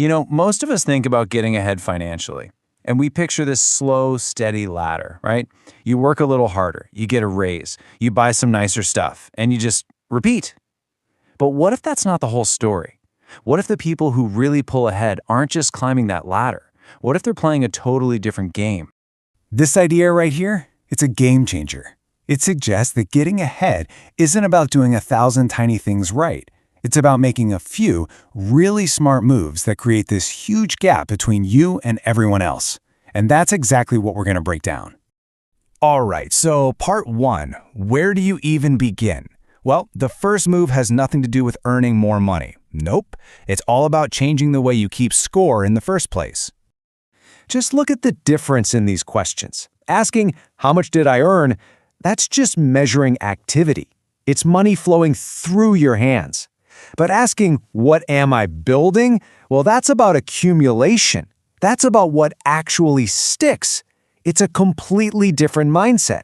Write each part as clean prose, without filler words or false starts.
Most of us think about getting ahead financially, and we picture this slow, steady ladder, right? You work a little harder, you get a raise, you buy some nicer stuff, and you just repeat. But what if that's not the whole story? What if the people who really pull ahead aren't just climbing that ladder? What if they're playing a totally different game? This idea right here, it's a game changer. It suggests that getting ahead isn't about doing 1,000 tiny things right. It's about making a few really smart moves that create this huge gap between you and everyone else. And that's exactly what we're going to break down. All right, so part 1, where do you even begin? Well, the first move has nothing to do with earning more money. Nope, it's all about changing the way you keep score in the first place. Just look at the difference in these questions. Asking, how much did I earn? That's just measuring activity. It's money flowing through your hands. But asking, what am I building? Well, that's about accumulation. That's about what actually sticks. It's a completely different mindset.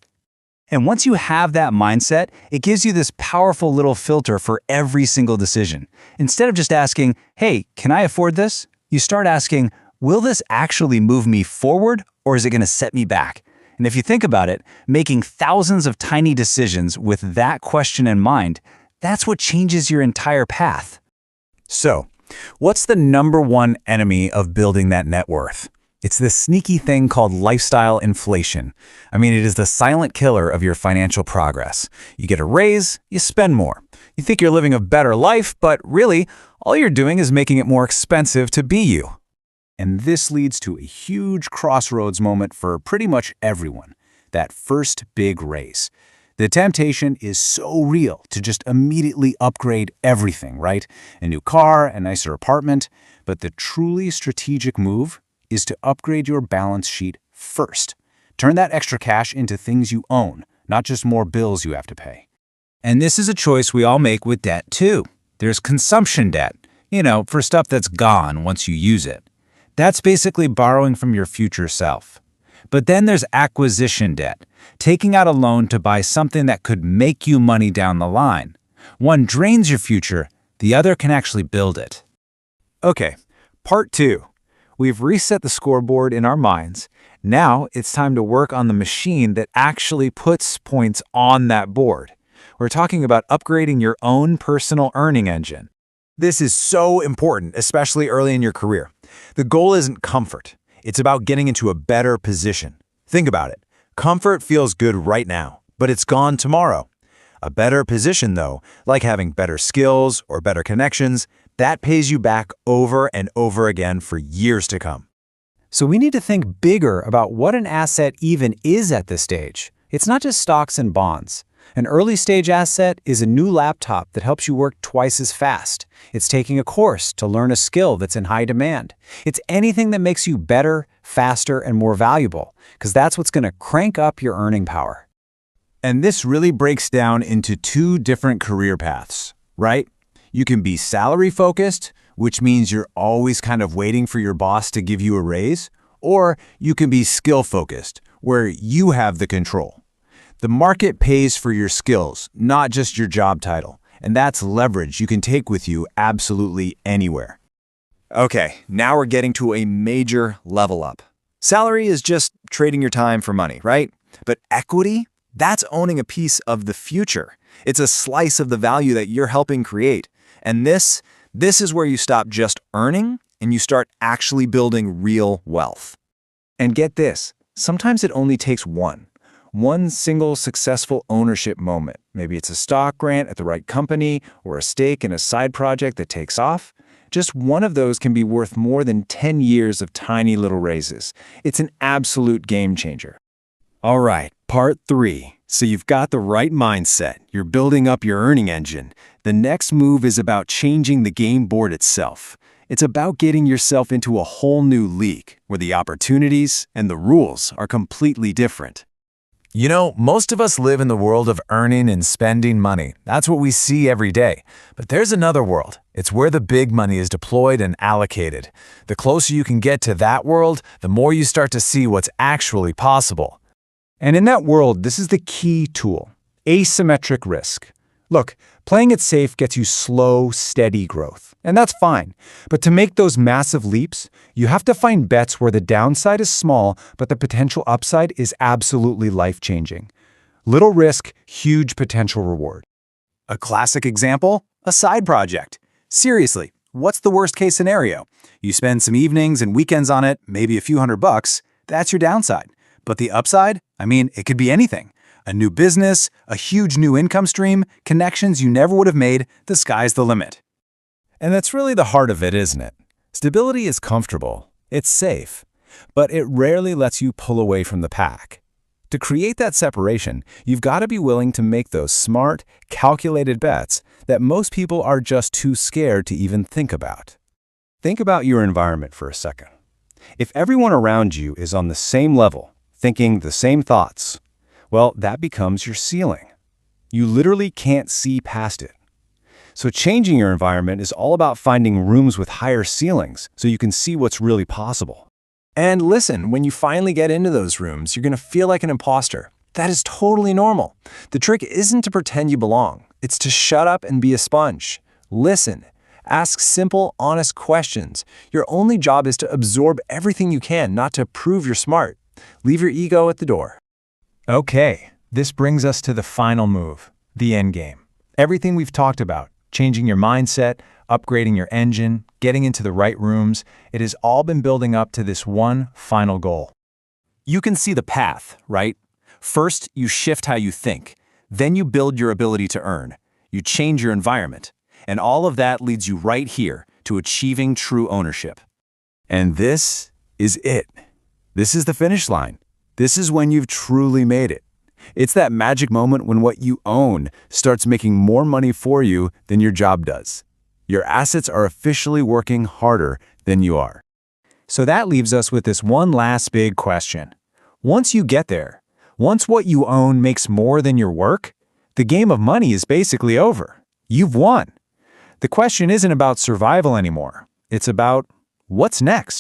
And once you have that mindset, it gives you this powerful little filter for every single decision. Instead of just asking, hey, can I afford this? You start asking, will this actually move me forward, or is it going to set me back? And if you think about it, making thousands of tiny decisions with that question in mind, that's what changes your entire path. So, what's the #1 enemy of building that net worth? It's this sneaky thing called lifestyle inflation. I mean, it is the silent killer of your financial progress. You get a raise, you spend more. You think you're living a better life, but really, all you're doing is making it more expensive to be you. And this leads to a huge crossroads moment for pretty much everyone, that first big raise. The temptation is so real to just immediately upgrade everything, right? A new car, a nicer apartment. But the truly strategic move is to upgrade your balance sheet first. Turn that extra cash into things you own, not just more bills you have to pay. And this is a choice we all make with debt too. There's consumption debt, for stuff that's gone once you use it. That's basically borrowing from your future self. But then there's acquisition debt, taking out a loan to buy something that could make you money down the line. One drains your future, the other can actually build it. Okay, part 2. We've reset the scoreboard in our minds. Now it's time to work on the machine that actually puts points on that board. We're talking about upgrading your own personal earning engine. This is so important, especially early in your career. The goal isn't comfort. It's about getting into a better position. Think about it. Comfort feels good right now, but it's gone tomorrow. A better position, though, like having better skills or better connections, that pays you back over and over again for years to come. So we need to think bigger about what an asset even is at this stage. It's not just stocks and bonds. An early-stage asset is a new laptop that helps you work twice as fast. It's taking a course to learn a skill that's in high demand. It's anything that makes you better, faster, and more valuable, because that's what's going to crank up your earning power. And this really breaks down into 2 different career paths, right? You can be salary-focused, which means you're always kind of waiting for your boss to give you a raise, or you can be skill-focused, where you have the control. The market pays for your skills, not just your job title, and that's leverage you can take with you absolutely anywhere. Okay, now we're getting to a major level up. Salary is just trading your time for money, right? But equity? That's owning a piece of the future. It's a slice of the value that you're helping create. And this is where you stop just earning and you start actually building real wealth. And get this, sometimes it only takes one single successful ownership moment. Maybe it's a stock grant at the right company or a stake in a side project that takes off. Just one of those can be worth more than 10 years of tiny little raises. It's an absolute game changer. All right, part 3. So you've got the right mindset. You're building up your earning engine. The next move is about changing the game board itself. It's about getting yourself into a whole new league where the opportunities and the rules are completely different. Most of us live in the world of earning and spending money. That's what we see every day. But there's another world. It's where the big money is deployed and allocated. The closer you can get to that world, the more you start to see what's actually possible. And in that world, this is the key tool: asymmetric risk. Look, playing it safe gets you slow, steady growth, and that's fine. But to make those massive leaps, you have to find bets where the downside is small, but the potential upside is absolutely life-changing. Little risk, huge potential reward. A classic example? A side project. Seriously, what's the worst-case scenario? You spend some evenings and weekends on it, maybe a few $100. That's your downside. But the upside? I mean, it could be anything. A new business, a huge new income stream, connections you never would have made, the sky's the limit. And that's really the heart of it, isn't it? Stability is comfortable, it's safe, but it rarely lets you pull away from the pack. To create that separation, you've got to be willing to make those smart, calculated bets that most people are just too scared to even think about. Think about your environment for a second. If everyone around you is on the same level, thinking the same thoughts, well, that becomes your ceiling. You literally can't see past it. So changing your environment is all about finding rooms with higher ceilings so you can see what's really possible. And listen, when you finally get into those rooms, you're going to feel like an imposter. That is totally normal. The trick isn't to pretend you belong. It's to shut up and be a sponge. Listen. Ask simple, honest questions. Your only job is to absorb everything you can, not to prove you're smart. Leave your ego at the door. Okay, this brings us to the final move, the end game. Everything we've talked about, changing your mindset, upgrading your engine, getting into the right rooms, it has all been building up to this one final goal. You can see the path, right? First, you shift how you think. Then you build your ability to earn. You change your environment. And all of that leads you right here to achieving true ownership. And this is it. This is the finish line. This is when you've truly made it. It's that magic moment when what you own starts making more money for you than your job does. Your assets are officially working harder than you are. So that leaves us with this one last big question. Once you get there, once what you own makes more than your work, the game of money is basically over. You've won. The question isn't about survival anymore. It's about what's next.